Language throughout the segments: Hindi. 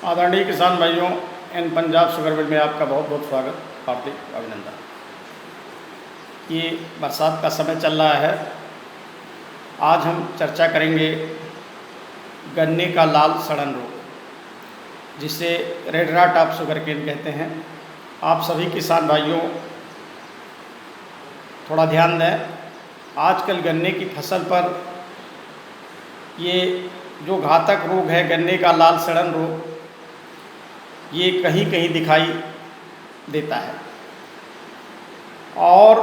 आदरणीय किसान भाइयों, इन पंजाब शुगर मिल में आपका बहुत बहुत स्वागत, हार्दिक अभिनंदन। ये बरसात का समय चल रहा है। आज हम चर्चा करेंगे गन्ने का लाल सड़न रोग, जिसे red rot of sugar cane कहते हैं। आप सभी किसान भाइयों थोड़ा ध्यान दें। आजकल गन्ने की फसल पर ये जो घातक रोग है गन्ने का लाल सड़न रोग, ये कहीं कहीं दिखाई देता है। और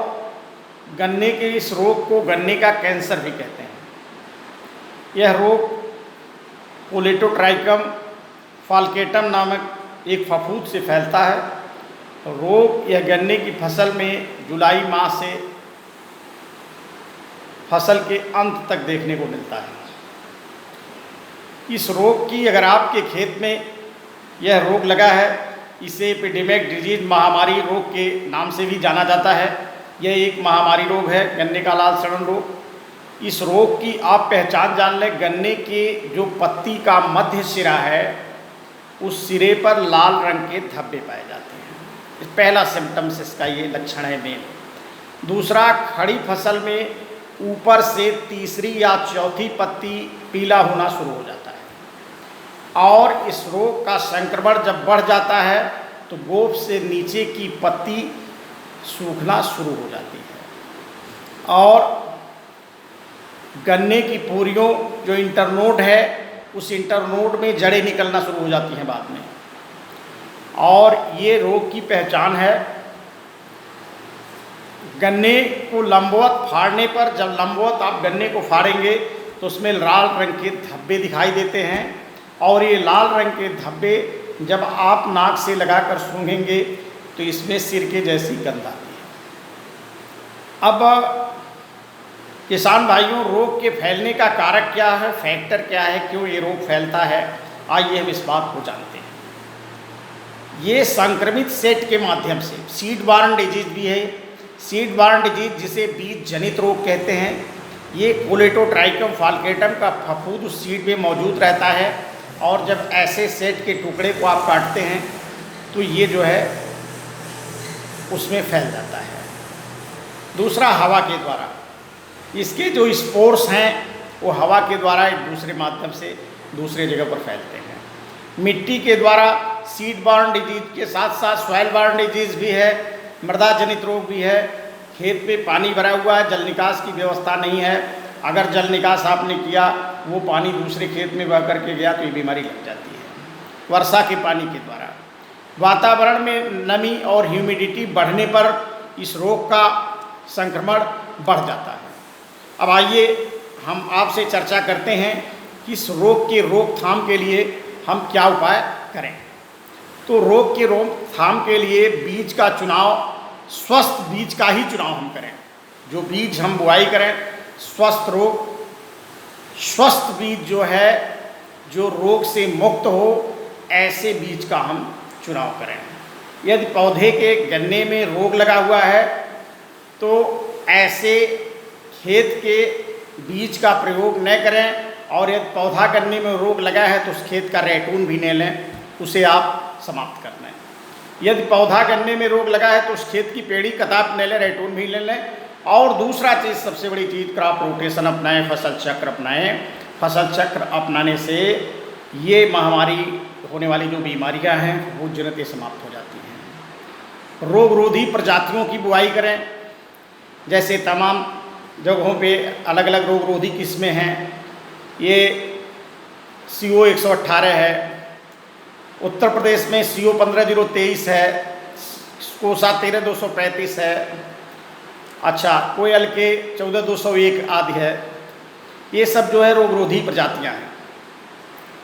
गन्ने के इस रोग को गन्ने का कैंसर भी कहते हैं। यह रोग पोलेटोट्राइकम फाल्केटम नामक एक फफूंद से फैलता है। रोग यह गन्ने की फसल में जुलाई माह से फसल के अंत तक देखने को मिलता है। इस रोग की अगर आपके खेत में यह रोग लगा है, इसे एपिडेमिक डिजीज महामारी रोग के नाम से भी जाना जाता है। यह एक महामारी रोग है, गन्ने का लाल सड़न रोग। इस रोग की आप पहचान जान लें। गन्ने के जो पत्ती का मध्य सिरा है, उस सिरे पर लाल रंग के धब्बे पाए जाते हैं। पहला सिम्टम्स इसका ये लक्षण है मेन। दूसरा, खड़ी फसल में ऊपर से तीसरी या चौथी पत्ती पीला होना शुरू हो जाता है। और इस रोग का संक्रमण जब बढ़ जाता है तो गोफ से नीचे की पत्ती सूखना शुरू हो जाती है और गन्ने की पोरियों जो इंटरनोड है, उस इंटरनोड में जड़ें निकलना शुरू हो जाती हैं बाद में। और ये रोग की पहचान है, गन्ने को लंबवत फाड़ने पर, जब लंबवत आप गन्ने को फाड़ेंगे तो उसमें लाल रंग के धब्बे दिखाई देते हैं। और ये लाल रंग के धब्बे जब आप नाक से लगाकर सूंघेंगे तो इसमें सिरके जैसी गंध आती है। अब किसान भाइयों, रोग के फैलने का कारक क्या है, फैक्टर क्या है, क्यों ये रोग फैलता है, आइए हम इस बात को जानते हैं। ये संक्रमित सेट के माध्यम से, सीड बॉर्न डिजीज भी है। सीड बॉर्न डिजीज जिसे बीज जनित रोग कहते हैं, ये पोलेटोट्राइकम फाल्केटम का फफूंद उस सीड में मौजूद रहता है। और जब ऐसे सेट के टुकड़े को आप काटते हैं तो ये जो है उसमें फैल जाता है। दूसरा, हवा के द्वारा इसके जो स्पोर्स हैं वो हवा के द्वारा एक दूसरे माध्यम से दूसरे जगह पर फैलते हैं। मिट्टी के द्वारा सीड बॉर्न डिजीज के साथ साथ सॉइल बॉर्न डिजीज भी है, मृदा जनित रोग भी है। खेत पे पानी भरा हुआ है, जल निकास की व्यवस्था नहीं है, अगर जल निकास आपने किया, वो पानी दूसरे खेत में बह करके गया तो ये बीमारी लग जाती है। वर्षा के पानी के द्वारा, वातावरण में नमी और ह्यूमिडिटी बढ़ने पर इस रोग का संक्रमण बढ़ जाता है। अब आइए हम आपसे चर्चा करते हैं कि इस रोग की रोकथाम के लिए हम क्या उपाय करें। तो रोग की रोकथाम के लिए बीज का चुनाव, स्वस्थ बीज का ही चुनाव हम करें। जो बीज हम बुआई करें, स्वस्थ बीज जो है, जो रोग से मुक्त हो, ऐसे बीज का हम चुनाव करें। यदि पौधे के गन्ने में रोग लगा हुआ है तो ऐसे खेत के बीज का प्रयोग न करें। और यदि पौधा गन्ने में रोग लगा है तो उस खेत का रैटून भी न लें, उसे आप समाप्त कर लें। यदि पौधा गन्ने में रोग लगा है तो उस खेत की पेड़ी कताप न लें, रैटून भी ले लें। और दूसरा चीज़, सबसे बड़ी चीज़, क्रॉप रोटेशन अपनाएं, फसल चक्र अपनाएं। फसल चक्र अपनाने से ये महामारी होने वाली जो बीमारियां हैं वो जनते समाप्त हो जाती हैं। रोग रोधी प्रजातियों की बुआई करें। जैसे तमाम जगहों पे अलग अलग रोग रोधी किस्में हैं। ये CO 118 है, उत्तर प्रदेश में CO 15023 है, कोसा 13235 है, अच्छा कोयल के 14201 आदि है। ये सब जो है रोग रोधी प्रजातियां हैं।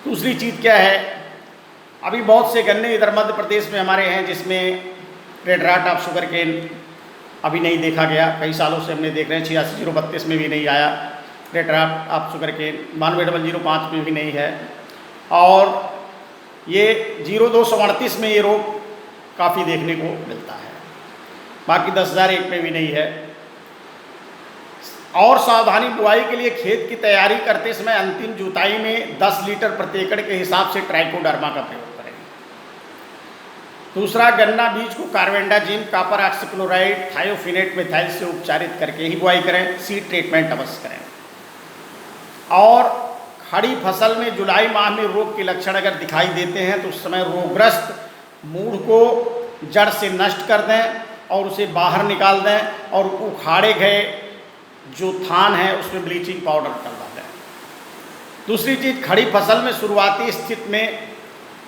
दूसरी चीज़ क्या है, अभी बहुत से गन्ने इधर मध्य प्रदेश में हमारे हैं जिसमें red rot of sugar cane अभी नहीं देखा गया। कई सालों से हमने देख रहे हैं, 86-032 में भी नहीं आया red rot of sugar cane, 92-005 में भी नहीं है। और ये 0238 में ये रोग काफ़ी देखने को मिलता है, बाकी 10,001 में भी नहीं है। और सावधानी, बुआई के लिए खेत की तैयारी करते समय अंतिम जुताई में 10 लीटर प्रति एकड़ के हिसाब से ट्राइकोडर्मा का प्रयोग करें। दूसरा, गन्ना बीज को carbendazim, copper oxychloride, thiophanate methyl से उपचारित करके ही बुआई करें। सीड ट्रीटमेंट अवश्य करें। और खड़ी फसल में जुलाई माह में रोग के लक्षण अगर दिखाई देते हैं तो उस समय रोगग्रस्त मूड़ को जड़ से नष्ट कर दें और उसे बाहर निकाल दें और उखाड़े गए जो थान है उसमें ब्लीचिंग पाउडर डलवा दें। दूसरी चीज़, खड़ी फसल में शुरुआती स्थिति में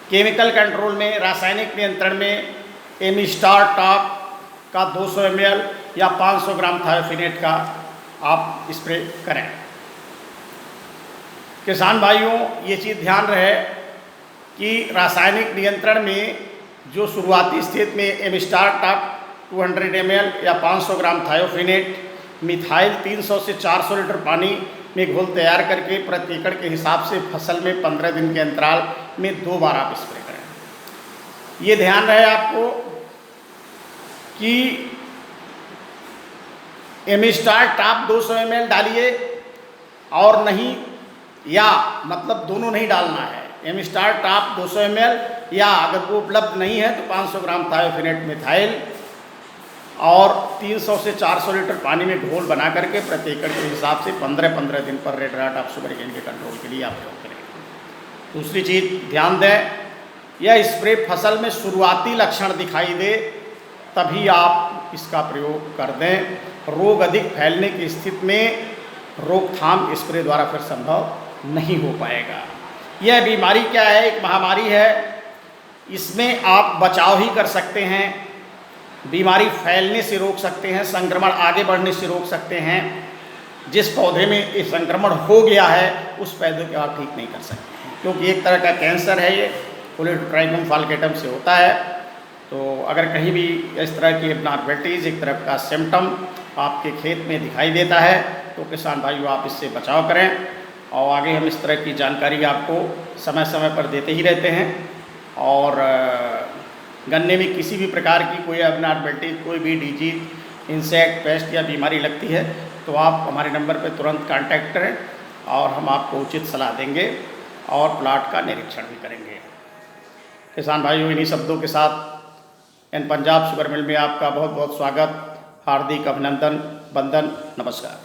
केमिकल कंट्रोल में, रासायनिक नियंत्रण में एमिस्टार टॉप का 200 ml या 500 ग्राम थायोफिनेट का आप स्प्रे करें। किसान भाइयों, ये चीज़ ध्यान रहे कि रासायनिक नियंत्रण में जो शुरुआती स्थिति में एमिस्टार टॉप 200 ml या 500 ग्राम थायोफिनेट, मिथाइल 300 से 400 लीटर पानी में घोल तैयार करके प्रति एकड़ के हिसाब से फसल में 15 दिन के अंतराल में 2 बार आप स्प्रे करें। ये ध्यान रहे आपको कि एमिस्टार टॉप 200 ml डालिए और नहीं, या मतलब दोनों नहीं डालना है। एमिस्टार टॉप 200 ml या अगर वो उपलब्ध नहीं है तो 500 ग्राम थायोफिनेट मिथाइल और 300 से 400 लीटर पानी में घोल बना करके प्रति एकड़ के हिसाब से 15-15 दिन पर रेड रॉट ऑफ सुपरकेन के कंट्रोल के लिए आप प्रयोग करें। दूसरी चीज़ ध्यान दें, यह स्प्रे फसल में शुरुआती लक्षण दिखाई दे तभी आप इसका प्रयोग कर दें। रोग अधिक फैलने की स्थिति में रोकथाम स्प्रे द्वारा फिर संभव नहीं हो पाएगा। यह बीमारी क्या है? एक महामारी है। इसमें आप बचाव ही कर सकते हैं, बीमारी फैलने से रोक सकते हैं, संक्रमण आगे बढ़ने से रोक सकते हैं। जिस पौधे में ये संक्रमण हो गया है उस पौधे को आप ठीक नहीं कर सकते हैं, क्योंकि एक तरह का कैंसर है ये, कोलेडोट्राइकम फाल्केटम से होता है। तो अगर कहीं भी इस तरह की एबनॉर्मलिटीज़, एक तरह का सिम्टम आपके खेत में दिखाई देता है तो किसान भाइयों आप इससे बचाव करें। और आगे हम इस तरह की जानकारी आपको समय समय पर देते ही रहते हैं। और गन्ने में किसी भी प्रकार की कोई एबनॉर्मलिटी, कोई भी डिजीज, इंसेक्ट, पेस्ट या बीमारी लगती है तो आप हमारे नंबर पर तुरंत कांटेक्ट करें और हम आपको उचित सलाह देंगे और प्लाट का निरीक्षण भी करेंगे। किसान भाइयों, इन्हीं शब्दों के साथ एन पंजाब शुगर मिल में आपका बहुत बहुत स्वागत, हार्दिक अभिनंदन, वंदन, नमस्कार।